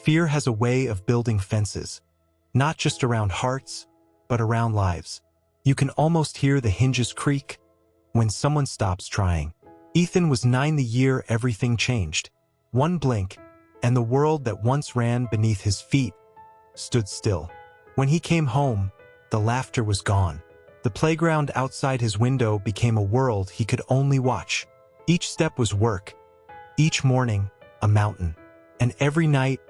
Fear has a way of building fences, not just around hearts, but around lives. You can almost hear the hinges creak when someone stops trying. Ethan was 9 the year everything changed. One blink, and the world that once ran beneath his feet stood still. When he came home, the laughter was gone. The playground outside his window became a world he could only watch. Each step was work, each morning a mountain, and every night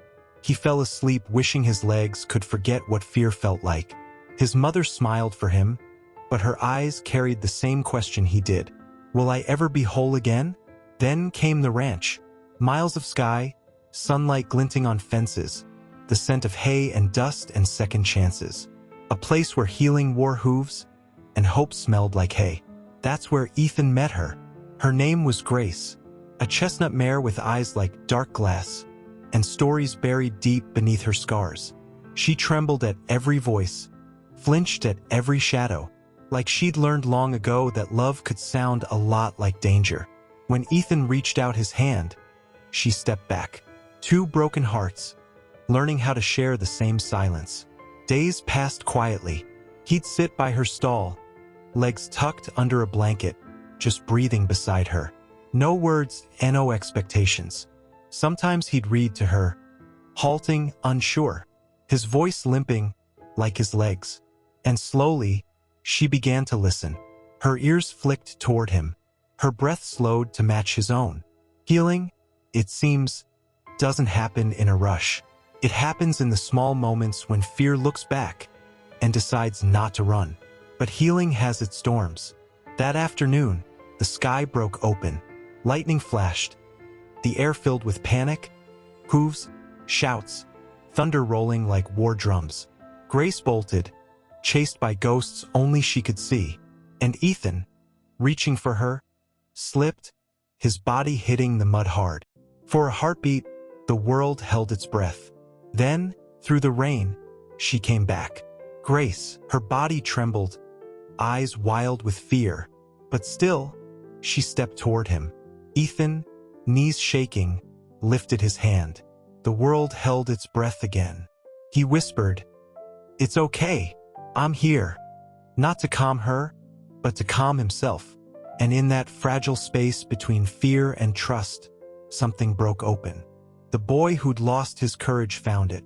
he fell asleep wishing his legs could forget what fear felt like. His mother smiled for him, but her eyes carried the same question he did. Will I ever be whole again? Then came the ranch. Miles of sky, sunlight glinting on fences, the scent of hay and dust and second chances. A place where healing wore hooves and hope smelled like hay. That's where Ethan met her. Her name was Grace, a chestnut mare with eyes like dark glass and stories buried deep beneath her scars. She trembled at every voice, flinched at every shadow, like she'd learned long ago that love could sound a lot like danger. When Ethan reached out his hand, she stepped back. Two broken hearts, learning how to share the same silence. Days passed quietly. He'd sit by her stall, legs tucked under a blanket, just breathing beside her. No words and no expectations. Sometimes he'd read to her, halting, unsure, his voice limping like his legs. And slowly, she began to listen. Her ears flicked toward him, her breath slowed to match his own. Healing, it seems, doesn't happen in a rush. It happens in the small moments when fear looks back and decides not to run. But healing has its storms. That afternoon, the sky broke open. Lightning flashed. The air filled with panic, hooves, shouts, thunder rolling like war drums. Grace bolted, chased by ghosts only she could see. And Ethan, reaching for her, slipped, his body hitting the mud hard. For a heartbeat, the world held its breath. Then, through the rain, she came back. Grace, her body trembled, eyes wild with fear. But still, she stepped toward him. Ethan, knees shaking, lifted his hand. The world held its breath again. He whispered, "It's okay. I'm here." Not to calm her, but to calm himself. And in that fragile space between fear and trust, something broke open. The boy who'd lost his courage found it.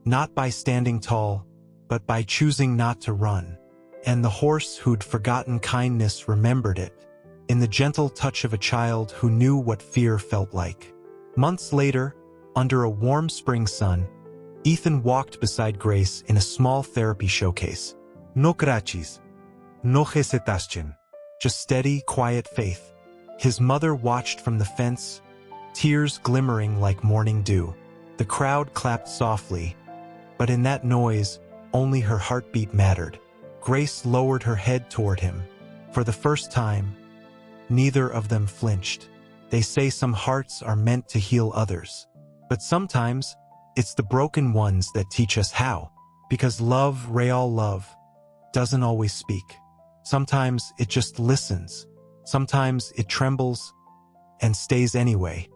Not by standing tall, but by choosing not to run. And the horse who'd forgotten kindness remembered it, in the gentle touch of a child who knew what fear felt like. Months later, under a warm spring sun, Ethan walked beside Grace in a small therapy showcase. No crutches, no hesitation, just steady, quiet faith. His mother watched from the fence, tears glimmering like morning dew. The crowd clapped softly, but in that noise, only her heartbeat mattered. Grace lowered her head toward him. For the first time, neither of them flinched. They say some hearts are meant to heal others. But sometimes, it's the broken ones that teach us how. Because love, real love, doesn't always speak. Sometimes it just listens. Sometimes it trembles and stays anyway.